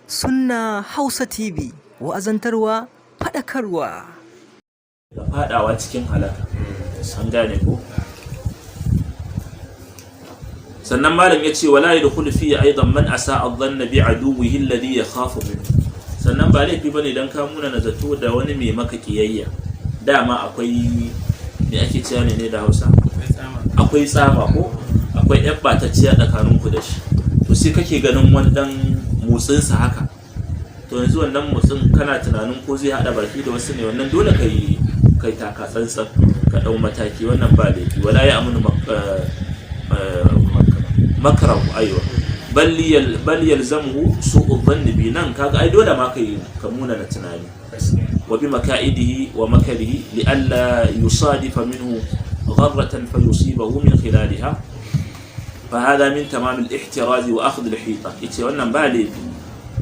Sunna Hausa TV, wa'azantarwa, faɗakarwa. Da faɗawa cikin halaka, an gane ko? Sannan malam ya ce wala yadkhulu fi aidan man asa'a adh-dhanna bi aduwwihi alladhi yakhafu minhu. Sannan ba laifi bane dan ka muna na zato da wani mai maka kiyayya. Dama akwai me ake cewa ne da Hausa? Akwai tsama ko akwai yan batacciya tsakaninku da shi. To sai kake ganin wani dan motsin sa haka. To yanzu wannan motsin kana tunanin ko zai hada baki da wasu ne, wannan dole kai taka tsantsan ka dau mataki, wannan ba laifi. Wala ya amunu makrahu aywa bal yalzamuhu su'u dhanni bi, nan kaga ai dole ma kai ka muna na tunani wa bi makaidihi wa makarihi li alla yusadifa minhu gharratan fayusibahu min khilaliha fa hada min tamam al-ihtiraz wa akhdh al-hita. Yace wannan ba laifi,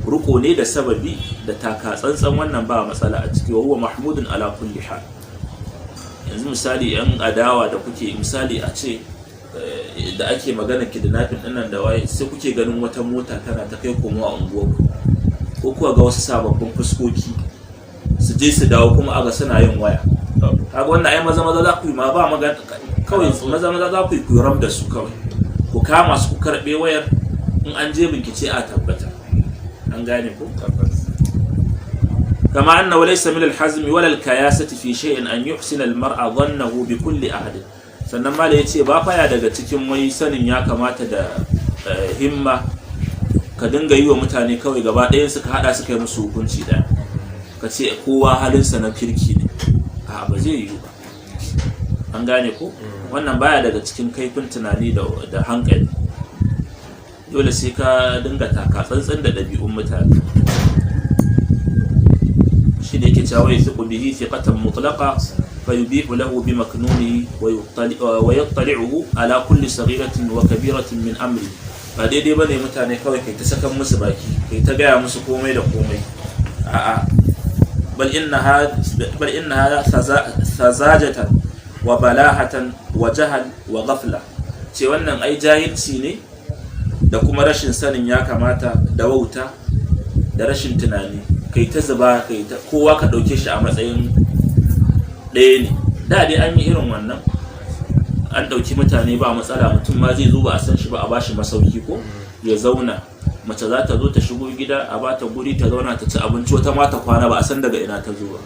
ruko ne da sababi da taka tsantsan, wannan ba matsala a ciki, wa huwa mahmudun ala kulli hal. Yanzu misali yan adawa da kuke misali a ce da ake magana kidnapping dinnan da waye, sai kuke ganin wata mota tana ta kai komo a unguwarku, ko kuwa ga wasu sababbin fuskoki su je su dawo kuma aga suna yin waya. Kaga wannan ai maza za ku yi, ma ba magana kawai, maza za ku yi ku ram da su kawai, ku kama su ku karbe wayar, in an je bincike a tabbata. An gane ko? kama annahu laysa min al-hazmi wala al-kayasati fi shay'in an yuhsina al-mar'a dhannahu bi kulli ahad. Sannan mala yace ba faya daga cikin wai sanin ya kamata da himma ka dinga yi wa mutane kawai gaba ɗayan suka hada suka yi musu hukunci ɗaya, ka ce kowa halinsa na kirki ne, a ba zai yi ba. An gane ko? Wannan baya daga cikin kaifin tunani da hankali. Dole sai ka dinga taka tsantsan da ɗabi'un mutane. Shi ne yake cewa yathiqu bihi thiqatan mutlaqa fayubihu lahu bimaknunihi wa yattali'uhu ala kulli saghiratin wa kabiratin min amri. Ba daidai bane mutane kawai kai ta sakan musu baki, kai ta gaya musu komai da komai. A'a, bal innaha sazajatan wa balahatan wa jahal wa ghafla. Ce wannan ai jahilci ne da kuma rashin sanin ya kamata da wauta da rashin tunani. Kai ta zuba, kai ta kowa ka dauke shi a matsayin ɗaya ne. Da dai an yi irin wannan, an dauki mutane ba matsala, mutum ma zai zo ba a san shi ba a bashi masauki ko ya zauna, mace za ta zo ta shigo gida a bata guri ta zauna ta ci abinci, wata ma ta kwana ba a san daga ina ta zo ba.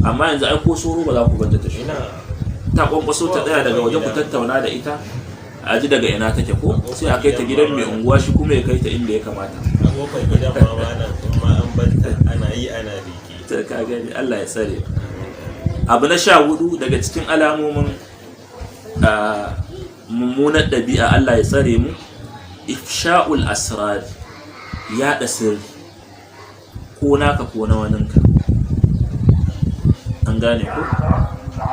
Amma yanzu ai ko soro ba za ku ganta ta shigo, ta kwankwaso ta tsaya daga waje ku tattauna da ita a ji daga ina take ko sai a kai ta gidan mai unguwa, shi kuma ya kai ta inda ya kamata. Abokan gidan ma nan kuma an banta ana yi ana biki. Ta ka gani, Allah ya tsare. Abu na 14 daga cikin alamomin mummunar ɗabi'a, Allah ya tsare mu, ifsha'ul asrar, yaɗa sirri ko naka ko na waninka. An gane ko?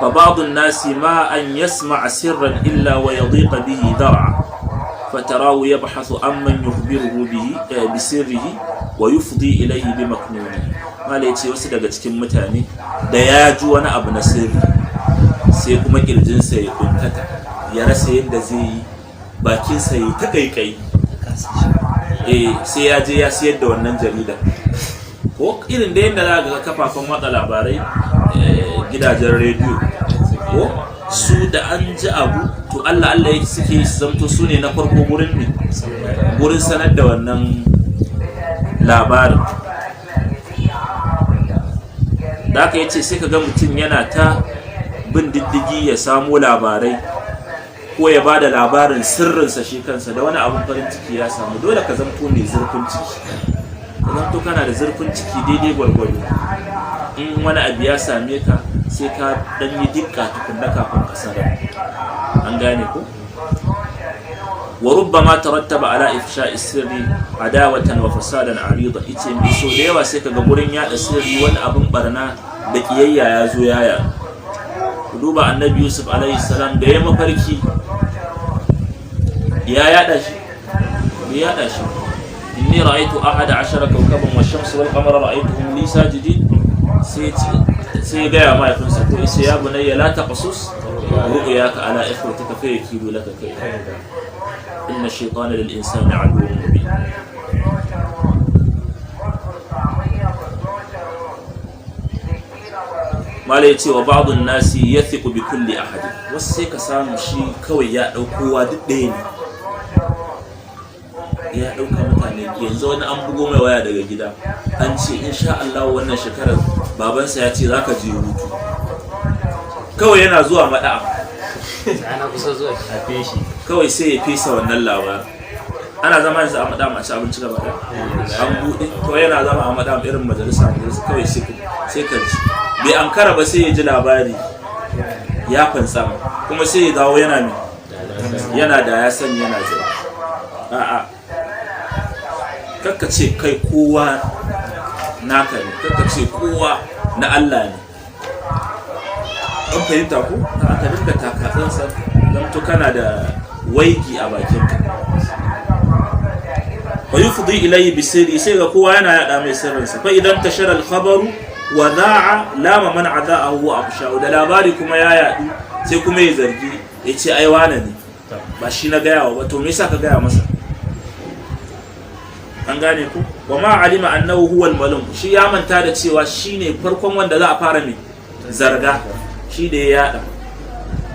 فبعض الناس ما أن يسمع سرا إلا ويضيق به ذرعا فتراه يبحث عمن يخبره به بسره ويفضي إليه بمكنونه. ما ليتي wasu daga cikin mutane da ya ji wani abu na sirri sai kuma kirjinsa ya kuntata, ya rasa yadda zai yi, bakinsa ya ta kaikai, sai ya je ya siyar da wannan jaridar ko irin da yadda za ga kafafen watsa labarai, gidajen rediyo ko su da an ji abu to Allah yake suke yi su zamto su ne na farko gurin sanar da wannan labarin. Da aka yace sai ka ga mutum yana ta bin diddigi ya samo labarai ko ya ba da labarin sirrinsa shi kansa da wani abin farin ciki ya samu. Dole ka zamto mai zurfin ciki, ka zamto kana da zurfin ciki daidai gwargwado. In wani abu ya same ka sai ka dan yi dukka tukunna kafin ka sanar. An gane ko? Wa rubbama tarattaba ala ifsha'i sirri adawatan wa fasadan arida. Ice mai so da yawa sai kaga gurin yada sirri wani abin barna da kiyayya ya zo yaya. Ku duba Annabi Yusuf alaihi salam da ya mafarki ya yada shi, ya yada shi. Inni ra'aytu 11 kawkaban wash-shamsa wal-qamara ra'aytuhum li sajidin. sai gaya mahaifinsa ko isa ya bunayya la taqsus ru'yaka ala ikhwatika fa yakidu laka kayda inna ash-shaytana lil insani aduwwun mubin. mala ya ce wa ba'dun nasi yathiqu bi kulli ahad, wasu sai ka samu shi kawai ya daukowa duk ɗaya ne, ya dauka mutane. Yanzu wani an bugo mai waya daga gida an ce insha Allah wannan shekarar babansa ya ce zaka je hutu, kawai yana zuwa mada'a ana kusa zuwa a feshi kawai sai ya fesa wannan labarin. Ana zama yanzu a madama a ci abinci gaba ɗaya an buɗe, to yana zama a madama irin majalisa kawai sai ka ji bai ankara ba sai ya ji labari ya fantsama, kuma sai ya dawo yana da ya sani yana zai. A'a, kakka ce kai kowa naka ne, kakka ce kowa na Allah ne. An fahimta ko? Ka dinga takatsansa don to kana da waigi a bakinka. Wa yufdi ilayhi bisirri, sai ga kowa yana yada mai sirrinsa. Fa idan tashara al-khabaru wa da'a lama man ada'ahu wa abshahu, da labari kuma ya yadu sai kuma ya zargi ya ce ai wane ne ba shi na gaya wa, to me yasa ka gaya masa? An gane ku? Wa ma alima annahu huwa al-malum, shi ya manta da cewa shine farkon wanda za a fara mai zarga, shi da ya yada.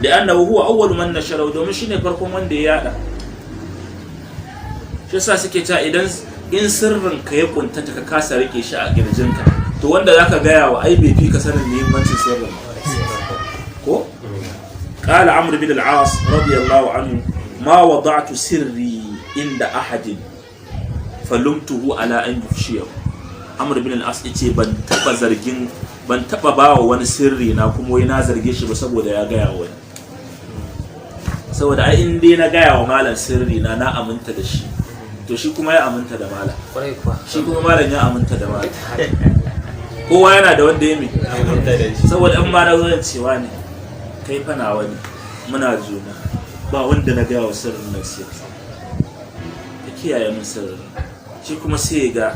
Li'annahu huwa awwalu man nashara, domin shine farkon wanda ya yada. Shi yasa suke cewa idan in sirrin ka ya kuntata ka kasa rike shi a kirjinka, to wanda zaka gaya wa ai bai fi ka sanin muhimmancin sirrin ko? Qala Amr bin al-As radiyallahu anhu, ma wada'tu sirri inda ahadin falumtuhu ala an yufshiyahu. Amr bin al-As yace ban taba bawa wani sirri na kuma wai na zarge shi ba saboda ya gaya wani. Saboda ai in dai na gaya wa malam sirri na aminta da shi, to shi kuma ya aminta da malam, shi kuma malam ya aminta da malam. Kowa yana da wanda ya mi saboda in ma na zuwan cewa ne kai fa nawa ne, muna juna, ba wanda na gaya wa sirrin nan sai ka kiyaye min sirrin. Shi kuma sai ya ga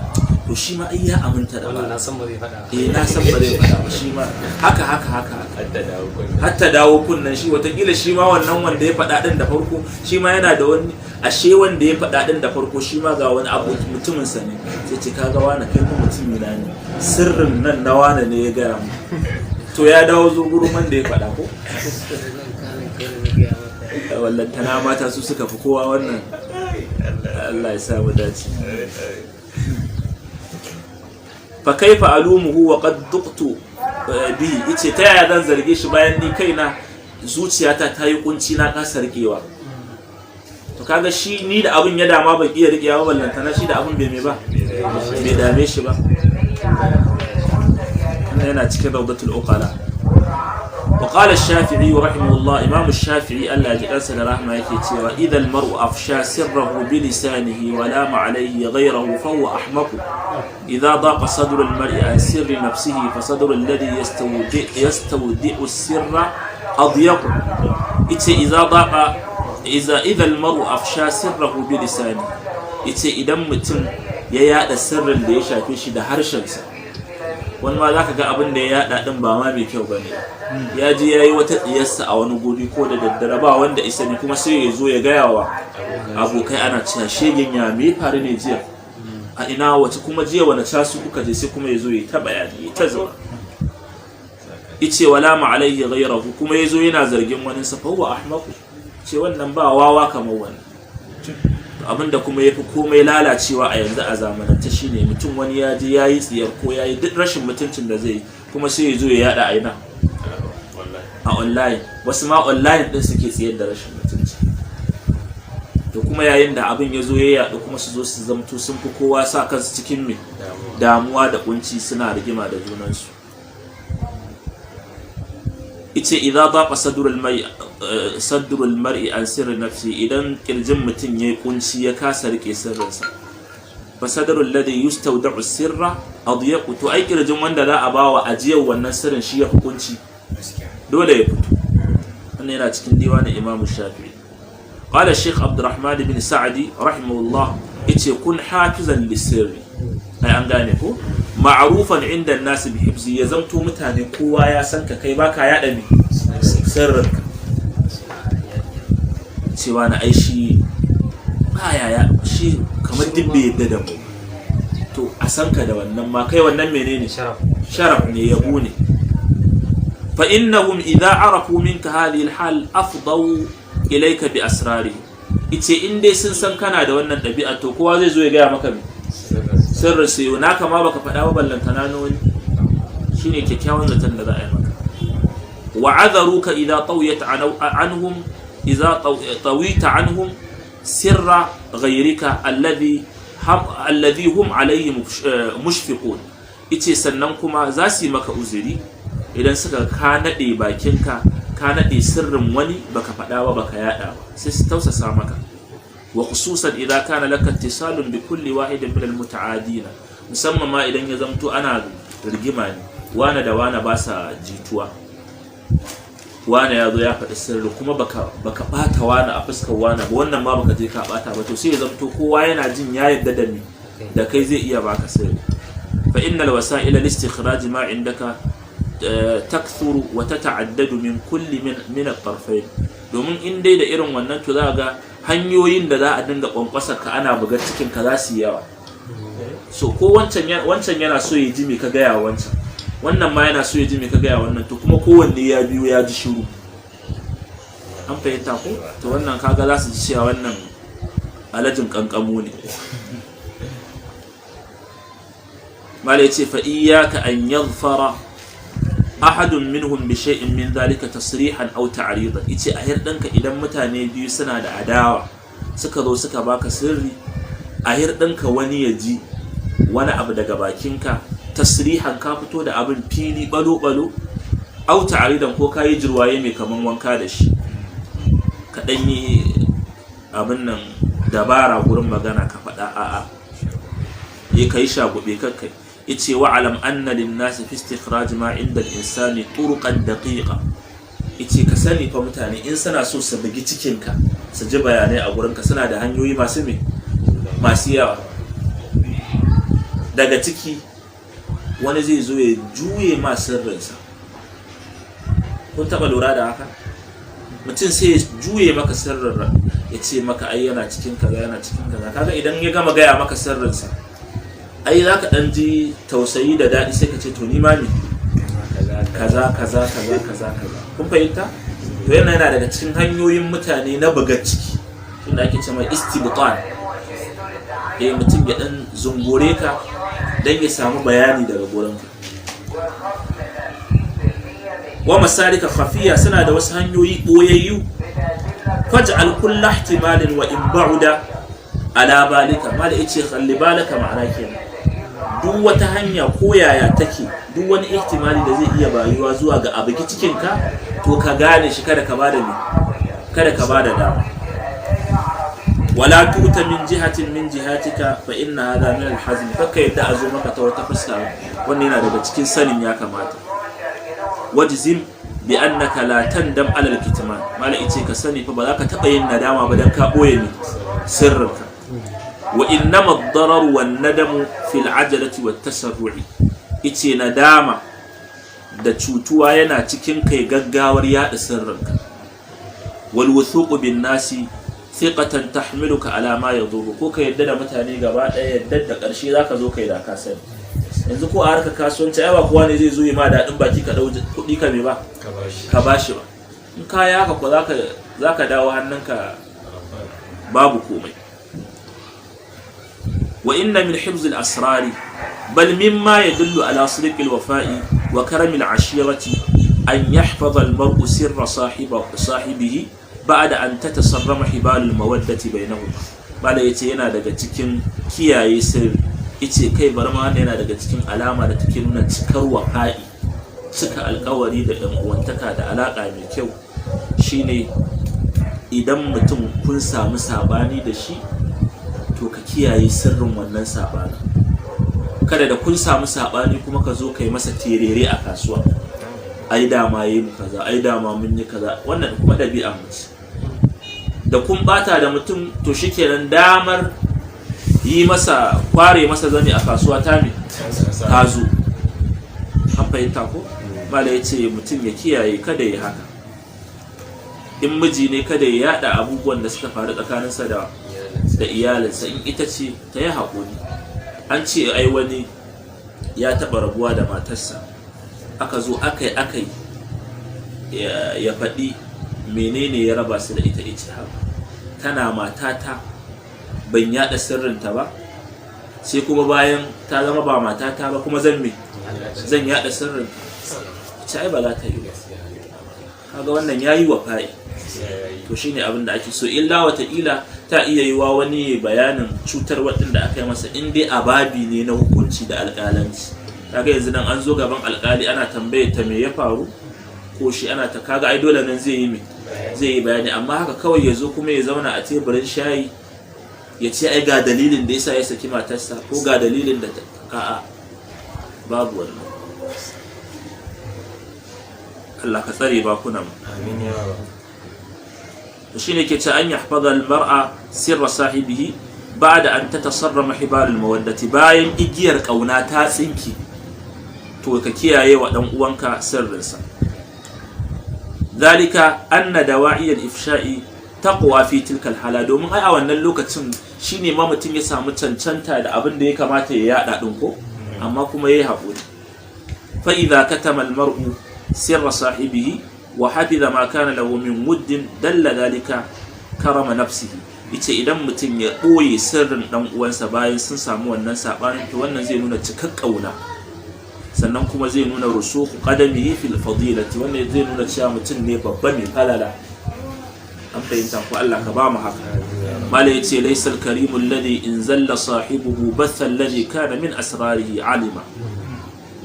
to shi ma ai ya aminta da malam, na san ba zai faɗa na san ba zai faɗa ba, shi ma haka hatta dawo kunnan shi. Watakila shi ma wannan wanda ya faɗa ɗin da farko shi ma yana da wani, ashe wanda ya faɗa ɗin da farko shi ma ga wani abu mutumin sa ne, sai ce kaga wani kai kuma mutumi na ne, sirrin nan na wani ne ya gaya mu, to ya dawo zo gurin wanda ya faɗa ko. Wallantana mata su suka fi kowa wannan. Allah ya sa mu dace. Fa kaifa alumuhu wa qad duqtu bi, yace ta yaya zan zarge shi bayan ni kaina zuciyata ta yi kunci na kasa rikewa. To kaga shi ni da abin ya dama ban iya rikewa ba, ballantana shi da abin bai dame shi ba. yana cikin rawdatul uqala. وقال الشافعي رحمه الله، إمام الشافعي ألا جلس لرحمة يكتوى إذا المرء أفشى سره بلسانه ولام عليه غيره فهو أحمق. إذا ضاق صدر المرء عن سر نفسه فصدر الذي يستودع السر أضيق. إذا المرء أفشى سره بلسانه، إذا متن يا السر اللي يشافي ده هرشنسا. wani ma za ka ga abin da ya yada din ba ma mai kyau bane, ya je ya yi wata tsiyarsa a wani guri ko da daddare ba wanda isa ne, kuma sai ya zo ya gaya wa abokai ana cewa shegen ya me faru ne jiya a ina wace kuma jiya wani casu kuka je, sai kuma ya zo ya ta bayani ya ta zuba ice wala ma alaihi ghayrahu, kuma ya zo yana zargin wani sa fa huwa ahmaqu, ce wannan ba wawa kamar wani. Abinda kuma yafi komai lalacewa a yanzu a zamanance shine mutum wani ya je yayi tsiyar ko yayi duk rashin mutuncin da zai kuma sai ya zo ya yada aina a online. Wasu ma online din suke tsiyar da rashin mutunci, to kuma yayin da abin ya zo ya yadu kuma su zo su zamto sun fi kowa sa kansu cikin me damuwa da kunci, suna rigima da junansu. Ice idza daqa sadrul mar'i an sirri nafsi, idan kirjin mutum yayi kunci ya kasa rike sirrinsa, fa sadrul ladhi yustawda'u sirra adyaq, to ai kirjin wanda za a bawa ajiyar wannan sirrin shi ya fi kunci, dole ya fito. Wannan yana cikin diwanin Imam Shafi'i. Qala Sheikh Abdurrahman bin Sa'di rahimahullah, yace kun hafizan lisirri, ai an gane ko, ma'rufan inda an-nas bi hifzi, ya zamto mutane kowa ya san ka, kai baka yada mi sirrin cewa na ai shi baya ya shi kamar dibbe yadda da mu, to a san ka da wannan ma kai wannan menene sharaf ne, yabo ne. fa innahum idha arafu minka hadhihi al-hal afdaw ilayka bi asrari ice in dai sun san kana da wannan ɗabi'a to kowa zai zo ya gaya maka sirrin sai naka ma baka faɗa ba ballantana na wani shine kyakkyawan zaton da za a yi maka wa'adharuka idha tawita anhum sirra ghayrika alladhi hum alayhi mushfiqun ice sannan kuma za su yi maka uzuri idan suka ka nade bakinka ka nade sirrin wani baka faɗa ba baka yada ba sai su tausasa maka wa khususan idza kana laka ittisalun bi kulli wahidin min almutaadina musamman ma idan ya zamto ana rigima ne wana da wana ba sa jituwa wana ya zo ya faɗi sirri kuma baka bata wana a fuskar wana ba wannan ma baka je ka bata ba to sai ya zamto kowa yana jin ya yarda da ni da kai zai iya baka sirri fa innal wasa'ila listikhraj ma indaka takthuru wa tata'addadu min kulli min at-tarfayn domin in dai da irin wannan to za ga hanyoyin da za a dinga kwankwasar ka ana buga cikin ka za su yawa so ko wancan yana so ya ji me ka gaya wancan wannan ma yana so ya ji me ka gaya wannan to kuma kowanne ya biyo ya ji shiru an fahimta ko to wannan kaga za su ji cewa wannan alajin kankamu ne mala yace fa iyyaka an yadhfara ahadun minhum bi shay'in min dhalika tasrihan aw ta'ridan yace a hirdanka idan mutane biyu suna da adawa suka zo suka baka sirri a hirdanka wani ya ji wani abu daga bakinka tasrihan ka fito da abin fili balo aw ta'ridan ko kai jirwaye mai kaman wanka da shi ka dan yi abin nan dabara gurin magana ka faɗa a'a kai shagube kakkai yace wa alam anna lin nas fi istikhraj ma inda al-insani turuqan daqiqa yace ka sani fa mutane in suna so su bugi cikin ka su ji bayanai a gurin ka suna da hanyoyi masu yawa daga ciki wani zai zo ya juye ma sirrinsa kun taba lura da haka mutum sai ya juye maka sirrin ya ce maka ai yana cikin kaza kaga idan ya gama gaya maka sirrinsa ai za ka ɗan ji tausayi da daɗi sai ka ce to ni ma ne kaza kun fahimta to yana daga cikin hanyoyin mutane na buga ciki inda ake ce mai istibtan mutum ya ɗan zungure ka don ya samu bayani daga gurinka wa masarika khafiya suna da wasu hanyoyi ɓoyayyu faj'al kullu ihtimalin wa in ba'uda ala balika mala yace khalli balaka ma'ana kenan duk wata hanya ko yaya take duk wani ihtimali da zai iya bayuwa zuwa ga abuki cikin ka to ka gane shi kada ka bada dama wala tuta min jihatin min jihatika fa inna hadha min al-hazm fakka yadda azo maka ta wata fuska wannan yana daga cikin sanin ya kamata wajzim bi annaka la tandam ala al-kitman mala yace ka sani fa ba za ka taba yin nadama ba dan ka boye ni sirrinka wa innama ad-darar wan nadamu fil ajalati wat tasarru'i ice nadama da cutuwa yana cikin kai gaggawar yada sirrinka wal wuthuq bin nasi thiqatan tahmiluka ala ma yadhuru ko ka yadda da mutane gaba daya yadda da karshe zaka zo kai da ka sani yanzu ko a harkar kasuwanci ai ba kowa ne zai zo yi ma dadin baki ka dau kudi ka me ba ka bashi ba in kaya haka ko zaka dawo hannunka babu komai وإن من حفظ الأسرار بل مما يدل على صدق الوفاء وكرم العشيرة أن يحفظ المرء سر صاحبه بعد أن تتصرم حبال المودة بينهما بعد يتينا daga cikin kiyaye sirri yace kai bar ma yana daga cikin alama da take nuna cikar wafa'i cika alƙawari da ɗan uwantaka da alaka mai kyau shine idan mutum kun samu sabani da shi to ka kiyaye sirrin wannan sabani kada da kun samu sabani kuma ka zo kai masa terere a kasuwa ai dama yayi mu kaza ai dama mun yi kaza wannan kuma dabi'a mu da kun bata da mutum to shikenan damar yi masa kware masa zani a kasuwa ta me ka zo an fahimta ko mala yace mutum ya kiyaye kada ya haka in miji ne kada ya yada abubuwan da suka faru tsakaninsa da iyalinsa in ita ce ta yi haƙuri an ce ai wani ya taɓa rabuwa da matarsa aka zo aka yi ya faɗi menene ya raba su da ita haka tana matata ban yada sirrinta ba sai kuma bayan ta zama ba matata ba kuma zan yada sirrinta ita ba za ta yi ba kaga wannan yayi wafa'i to shine abin da ake so illa wataƙila ta iya yi wa wani bayanin cutar waɗanda aka yi masa in dai ababi ne na hukunci da alƙalanci kaga yanzu nan an zo gaban alƙali ana tambaye ta me ya faru ko shi ana ta kaga ai dole nan zai yi bayani amma haka kawai ya zo kuma ya zauna a teburin shayi ya ce ai ga dalilin da yasa ya saki matarsa ko ga dalilin da a'a babu wannan Allah ka tsare bakunan amin ya rabu shine ke ce an yahfaza al-mar'a sirra sahibihi ba'da an tatasarrama hibal al-mawaddati bayan igiyar kauna ta tsinki to ka kiyaye wa dan uwanka sirrinsa zalika anna dawa'i al-ifsha'i taqwa fi tilka al-hala domin ai a wannan lokacin shine ma mutum ya samu cancanta da abin da ya kamata ya yada din ko amma kuma yayi hakuri fa idza katama al-mar'u sirra sahibihi wa hafidha ma kana lahu min wuddin dalla dalika karama nafsihi yace idan mutum ya boye sirrin dan uwansa bayan sun samu wannan sabanin to wannan zai nuna cikar kauna sannan kuma zai nuna rusuku qadamihi fil fadilati wannan zai nuna cewa mutum ne babba mai falala an fahimta ko Allah ka ba mu haka malai yace laysal karimu alladhi in zalla sahibuhu batha alladhi kana min asrarihi alima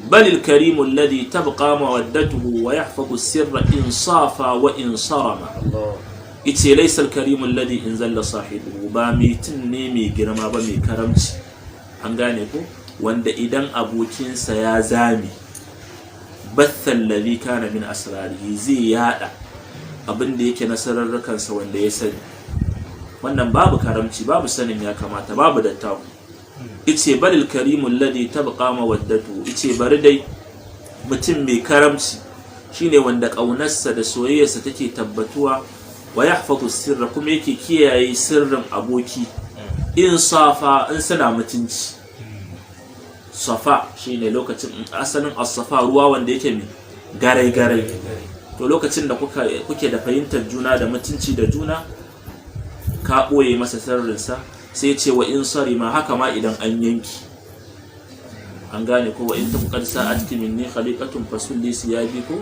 بل الكريم الذي تبقى مودته ويحفظ السر إن صافى وإن صرم إتي ليس الكريم الذي إن زل صاحبه باميتن نيمي جرما بامي كرمتي أنغانيكو وند إذن أبوكين سيازامي بث الذي كان من أسراره زيادة abin da yake nasarar kansa wanda ya sani wannan babu karamci babu sanin ya kamata babu dattaku ice balil karimul ladhi tabqa mawaddatu ice bari dai mutum mai karamci shine wanda kaunarsa da soyayyarsa take tabbatuwa wa yahfazu sirra kuma yake kiyaye sirrin aboki in safa in suna mutunci safa shine lokacin asalin as-safa ruwa wanda yake mai garai to lokacin da kuke da fahimtar juna da mutunci da juna ka boye masa sirrinsa sai ce wa in sari ma haka ma idan an yanki an gane ko wa in ta fukar sa'atki minni khaliqatun fasulli siyabi ko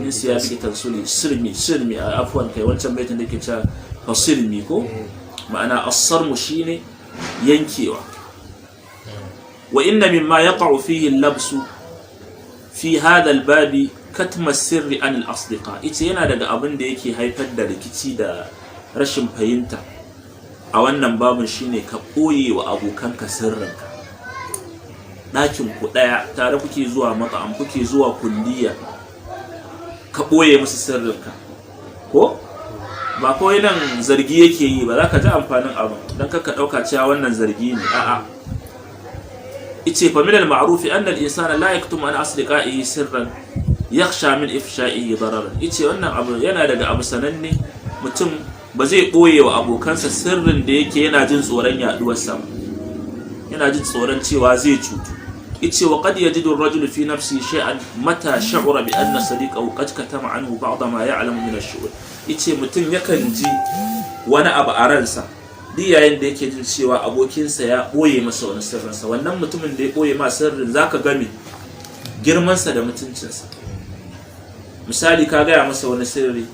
min siyabi tansuli sirmi a afwan kai wancan baitin da ke cewa fasilmi ko ma'ana as-sarmu shine yankewa wa inna mimma yaqa'u fihi al-labsu fi hadha al-babi katma sirri an al-asdiqa ita yana daga abin da yake haifar da rikici da rashin fahimta a wannan babin shine ka koye wa abokanka sirrinka ɗakin ku ɗaya tare kuke zuwa mat'am kuke zuwa kulliya ka koye musu sirrinka ko ba kawai nan zargi yake yi ba za ka ji amfanin abu don ka ɗauka cewa wannan zargi ne a'a ice fa min al-ma'ruf anna al-insana la yaktumu an asdiqaihi sirran yakhsha min ifsha'ihi dararan ice wannan abu yana daga abu sananne mutum ba zai ɓoye wa abokansa sirrin da yake yana jin tsoron yaduwarsa yana jin tsoron cewa zai cutu yace wa qad yajidu ar-rajulu fi nafsi shay'an mata sha'ura bi anna sadiqahu qad katama anhu ba'd ma ya'lamu min ash-shu'ur yace mutum yakan ji wani abu a ransa duk yayin da yake jin cewa abokinsa ya ɓoye masa wani sirrinsa wannan mutumin da ya ɓoye ma sirrin zaka game girmansa da mutuncinsa misali ka gaya masa wani sirri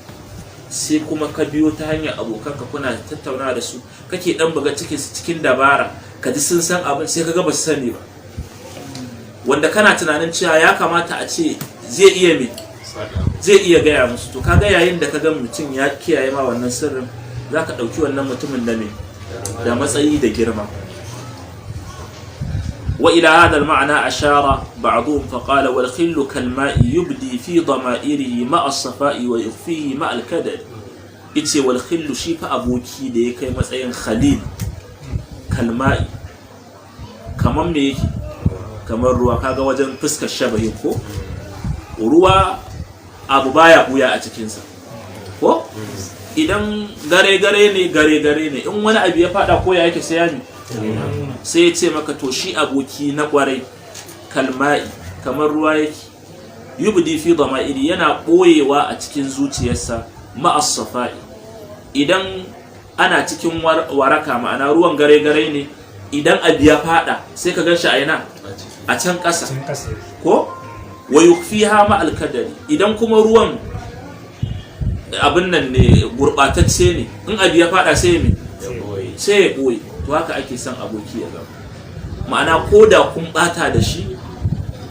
sai kuma ka biyo ta hanyar abokanka kuna tattauna da su kake dan buga cikin dabara ka ji sun san abin sai kaga ba su sani ba wanda kana tunanin cewa ya kamata a ce zai iya gaya musu to kaga yayin da kaga mutum ya kiyaye ma wannan sirrin zaka dauki wannan mutumin da matsayi da girma وإلى هذا المعنى أشار بعضهم فقال والخل كالماء يبدي في ضمائره مع الصفاء ويخفيه مع الكدر إتي والخل شيف أبوكي دي كي مسأين خليل كالماء كمان ميكي كمان روا كاغا وجن فسك الشبه يبكو وروا أبو بايا بويا أتكينسا ko idan gare ne in wani abu ya fada ko ya yake sayani sai ya ce maka to shi aboki na kwarai kalmai kamar ruwa yake yubdi fi dama'iri yana boyewa a cikin zuciyarsa ma'as safa'i idan ana cikin waraka ma'ana ruwan gare-gare ne idan abu ya fada sai ka ganshi a ina a can ƙasa ko wa yukfiha ma'al kadari idan kuma ruwan abin nan ne gurbatacce ne in abu ya fada sai ya boye to haka ake son aboki ya zama ma'ana ko da kun bata da shi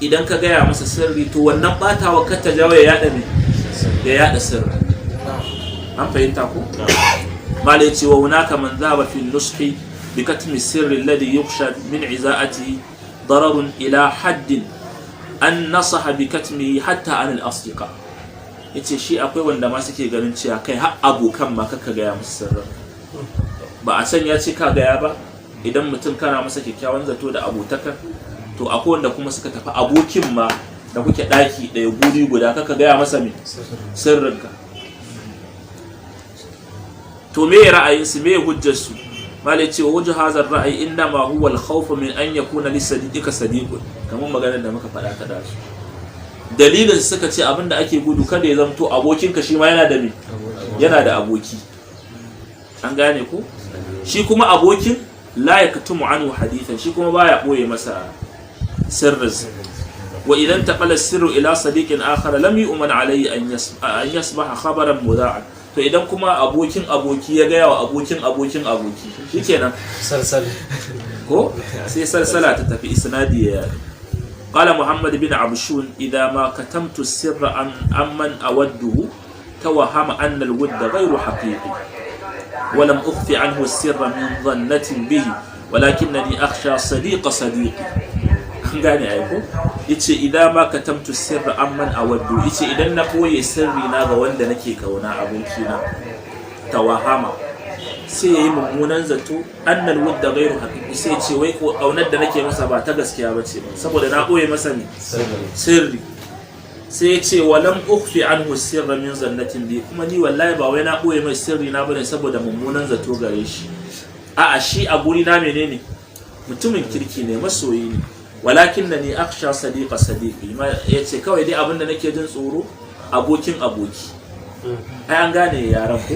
idan ka gaya masa sirri to wannan batawa ka ta jawo ya yada sirri an fahimta ko malai ce wa hunaka man zaba fi nushi bi katmi sirri alladhi yukhsha min iza'atihi dararun ila haddin an nasaha bi katmihi hatta an al-asdiqa yace shi akwai wanda ma suke ganin cewa kai har abokan ma kaka gaya musu sirrin ba a san ya ce ka gaya ba idan mutum kana masa kyakkyawan zato da abotakan to akwai wanda kuma suka tafi abokin ma da kuke daki daya guri guda kaka gaya masa me sirrinka to me ra'ayinsu me hujjarsu malai ce wa wajhu hadha ar-ra'yi inna ma huwa al-khawf min an yakuna li sadiqika sadiqun kamar maganar da muka faɗa ta dasu dalilin suka ce abinda ake gudu kada ya zamto abokinka shi ma yana da aboki an gane ko shi kuma abokin la yaktumu anhu hadithan shi kuma baya boye masa sirrin wa idan taqala sirru ila sadiqin akhar lam yu'man alayhi an yasbaha khabaran mudha'an to idan kuma aboki ya gaya wa aboki shikenan salsal ko sai salsala ta tafi isnadi ya qala muhammad bin abshun idha ma katamtu sirra amman awadduhu tawahama anna alwudda ghayru haqiqi wa lam ukhfi anhu sirra min dhannatin bihi walakinni akhsha sadiqa sadiqi an gane ai ko yace idan ma katamtu sirra amman awaddu yace idan na koye sirri na ga wanda nake kauna abokina tawahama sai yayi mummunan zato annal wadda ghairu haqiqi sai ce wai ko kaunar da nake masa ba ta gaskiya bace ba saboda na koye masa ne sirri sai yace walam ukhfi anhu sirra min zannatin bi kuma ni wallahi ba wai na koye mai sirri na bane saboda mummunan zato gare shi a'a shi a guri na menene mutumin kirki ne masoyi ne walakin na ni aksha sadiqa sadiqi ya ce kawai dai abinda nake jin tsoro abokin aboki ai an gane yaran ko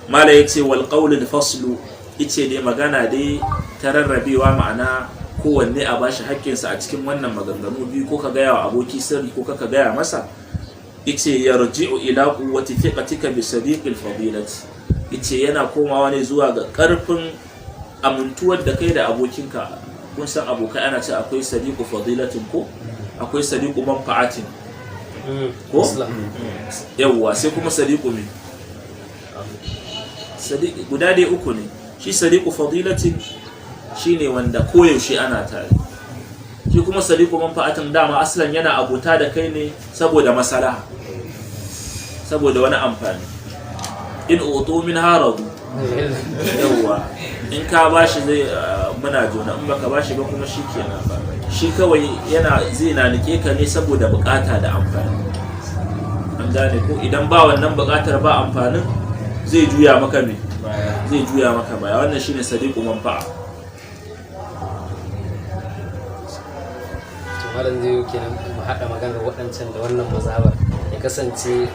mala ya ce wal qawl al faslu yace dai magana dai ta rarrabewa ma'ana kowanne a bashi haƙƙinsa a cikin wannan maganganu biyu ko ka gaya wa aboki sirri ko ka gaya masa yace yarji'u ila quwwati thiqatika bi sadiqil fadilati yace yana komawa ne zuwa ga ƙarfin amintuwar da kai da abokinka kun san abokai ana ce akwai sadiqu fadilatin ko akwai sadiqu manfa'atin ko yawwa sai kuma sadiqu min sadiq guda dai uku ne shi sadiqu fadilatin shine wanda koyaushe ana tare shi kuma sadiqu manfa'atin dama aslan yana abota da kai ne saboda maslaha saboda wani amfani in utu min haradu yawwa in ka bashi zai muna jona in baka bashi ba kuma shikenan shi kawai zai na nike ka ne saboda bukata da amfani an gane ko idan ba wannan bukatar ba amfanin zai juya maka me zai juya maka baya wannan shine sadiqu manfa'a to malam zai yi kenan mu haɗa maganar waɗancan da wannan mazhabar ya kasance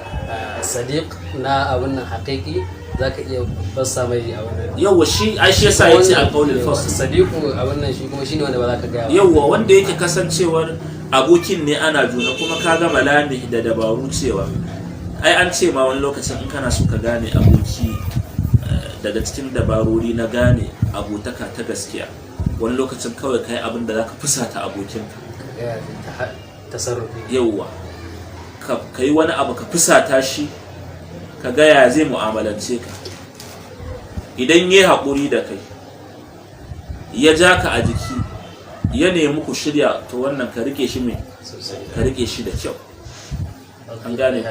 sadiq na abun nan haƙiƙi zaka iya fassa mai a wannan yawa shi ai shi yasa yace al-qawl al-fasl sadiqu a wannan shi kuma shine wanda ba za ka ga yawa wanda yake kasancewar abokin ne ana juna kuma ka ga malami da dabaru cewa ai an ce ma wani lokacin in kana so ka gane aboki daga cikin dabarori na gane abotaka ta gaskiya wani lokacin kawai kai abin da zaka fusata abokinka tasarrufi yawa ka yi wani abu ka fusata shi ka ga ya zai mu'amalance ka idan yayi haƙuri da kai ya ja ka a jiki ya nemi ku shirya to wannan ka rike shi ka rike shi da kyau an gane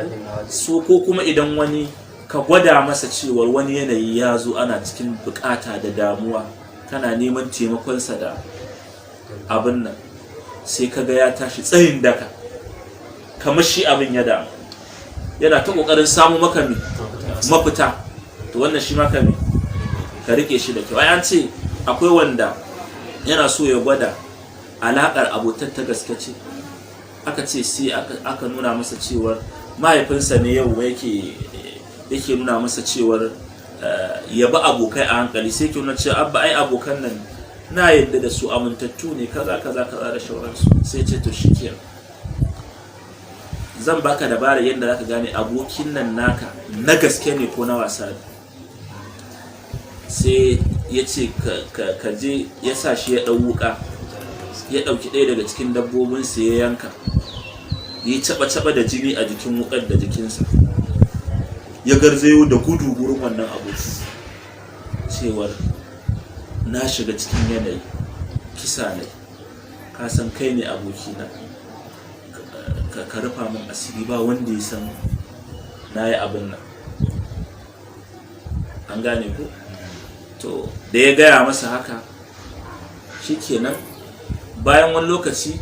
so ko kuma idan wani ka gwada masa cewar wani yanayi ya zo ana cikin bukata da damuwa kana neman taimakonsa da abin nan sai ka ga ya tashi tsayin daka kamar shi abin ya damu yana ta kokarin samu maka mafita to wannan shi maka ka rike shi da kyau ai an ce akwai wanda yana so ya gwada alaƙar abotar ta gaske ce, aka ce sai aka nuna masa cewar mahaifinsa ne yau yake nuna masa cewar ya bi abokai a hankali, sai ke nuna cewa abba ai abokan nan na yadda da su amintattu ne kaza kaza kaza da shauransu. Sai ce to shikenan, zan baka dabara yadda zaka gane abokin nan naka na gaske ne ko na wasa ne. Sai ya ce ka je, ya sa shi ya ɗau wuka, ya ɗauki ɗaya daga cikin dabbobinsa ya yanka, ya caɓa da jini a jikin wukar da jikinsa, ya garzayo da gudu gurin wannan abokin cewar na shiga cikin yanayi, kisa ne, ka san kai ne abokina, ka rufa min asiri, ba wanda ya san na yi abin nan. An gane ku? To da ya gaya masa haka shikenan, bayan wani lokaci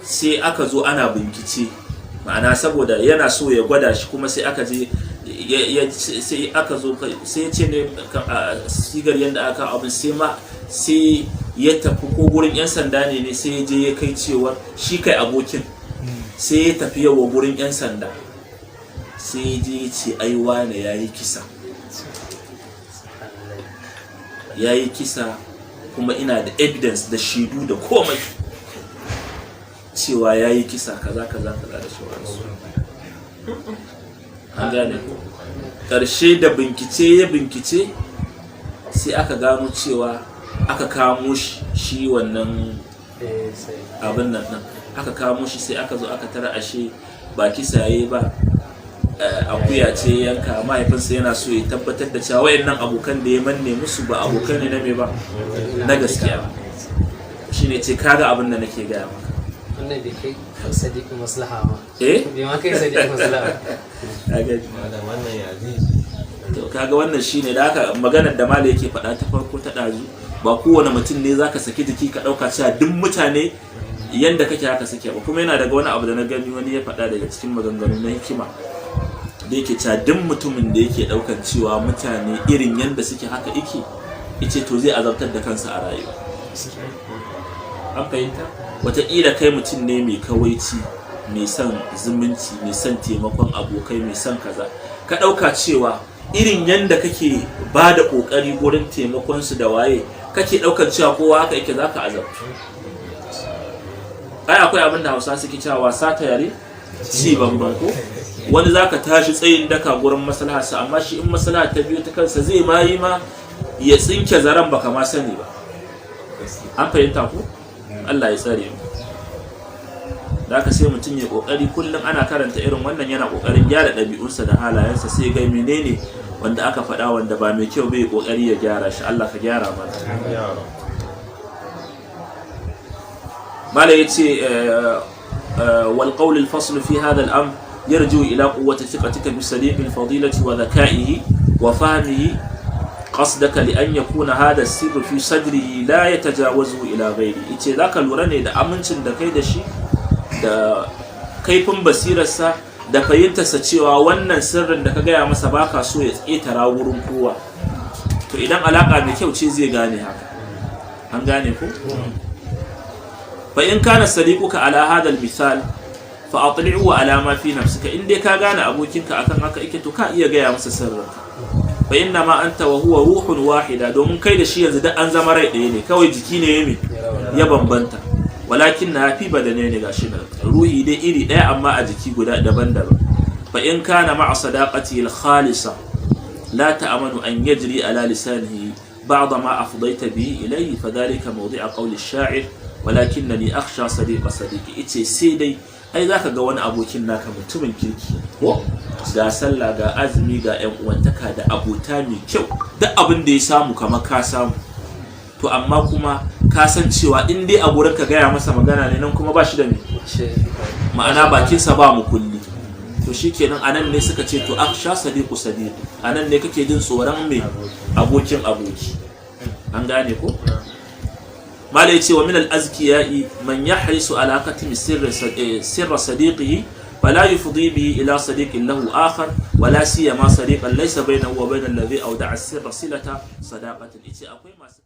sai aka zo ana bincike, ma'ana saboda yana so ya gwada shi, kuma sai aka je sai aka zo sai ya ce ne sigar yadda aka abin, sai ya tafi ko gurin 'yan sanda ne sai ya je ya kai cewa shi kai abokin, sai ya tafi yawa gurin 'yan sanda, sai ya je ya ce ai wane ya yi kisa kuma ina da evidence da shaidu da komai cewa ya yi kisa kaza kaza kaza da sauransu. An gane ko? Ƙarshe da bincike sai aka gano cewa aka kamo shi wannan abin nan aka kamo shi, sai aka zo aka tara ashe ba kisa yayi ba, akuya ce yanka. Mahaifinsa yana so ya tabbatar da cewa wayannan abokan da ya manne musu ba abokan ne na me ba, na gaskiya. Shine ce kaga abin da nake gaya maka, wannan bai kai sadiqin maslaha ma. bai ma kai sadiqin maslaha. wannan ya zai to kaga wannan shine da aka maganar da malai yake faɗa ta farko ta ɗazu, ba kowane mutum ne zaka saki jiki ka ɗauka cewa duk mutane yanda kake haka suke ba. Kuma yana daga wani abu da na gani wani ya faɗa daga cikin maganganu na hikima da yake cewa duk mutumin da yake ɗaukan cewa mutane irin yanda suke haka ice to zai azabtar da kansa a rayuwa. An fahimta? Wataƙila kai mutum ne mai kawaici, mai son zumunci, mai son taimakon abokai, mai son kaza, ka ɗauka cewa irin yanda kake ba da ƙoƙari gurin taimakonsu da waye, kake ɗaukan cewa kowa haka yake za ka azabtu. Ai akwai abin da Hausa suke cewa wasa ta yare ci bamban ko? Wani zaka tashi tsayin daka gurin maslaharsa, amma shi in maslaha ta biyo ta kansa zai ma yi ma ya tsinke zaren baka ma sani ba. An fahimta ko? Allah ya tsare mu. Da haka sai mutum ya kokari, kullum ana karanta irin wannan yana kokarin gyara ɗabi'unsa da halayensa, sai ga menene wanda aka faɗa wanda ba mai kyau bai kokari ya gyara shi. Allah ka gyara mana. Malai yace wal qawl al fasl fi hadha al amr yarju ila quwwati thiqatika bi sadiq al fadilati wa dhaka'ihi wa fahmihi qasdaka li an yakuna hada sirru fi sadrihi la yatajawazu ila ghairi. Yace zaka lura ne da amincin da kai da shi, da kaifin basirarsa, da fahimtarsa cewa wannan sirrin da ka gaya masa baka so ya tsetara wurin kowa. To idan alaka mai kyau ce zai gane haka. An gane ko? Fa in kana sadiquka ala hada al-misal fa atli'u ala ma fi nafsika. In dai ka gane abokinka akan haka yake, to ka iya gaya masa sirrinka. Fa inna ma anta wa huwa ruhun wahida, domin kai da shi yanzu da an zama rai ɗaya ne, kawai jiki ne ya bambanta. Walakin na fi badane ne gashi nan, ruhi dai iri ɗaya amma a jiki guda daban-daban. Fa in kana ma'a sadaqati al-khalisa la ta'amanu an yajri ala lisanihi ba'd ma afdayta bihi ilayhi, fadhalika mawdi'a qawli ash-sha'ir walakinnani akhsha sadiqa sadiqi. Ice sai dai ai zaka ga wani abokin naka mutumin kirki ko ga sallah ga azumi ga ƴan uwantaka da abota mai kyau, duk abin da ya samu kamar ka samu, to amma kuma ka san cewa in dai a gurin ka gaya masa magana ne, nan kuma ba shi da me, ma'ana bakinsa ba mu kulli. To shikenan anan ne suka ce to akhsha sadiqu sadiqi, anan ne kake jin tsoron me abokin aboki. An gane ko? Mala yace wa min al-azkiya'i man yahrisu ala katmi sirra sadiqihi fala yufdi bihi ila sadiqin lahu akhar wala siyama sadiqan laysa bainahu wa bain alladhi awda'a as-sirra silata sadaqatin. Yace akwai masu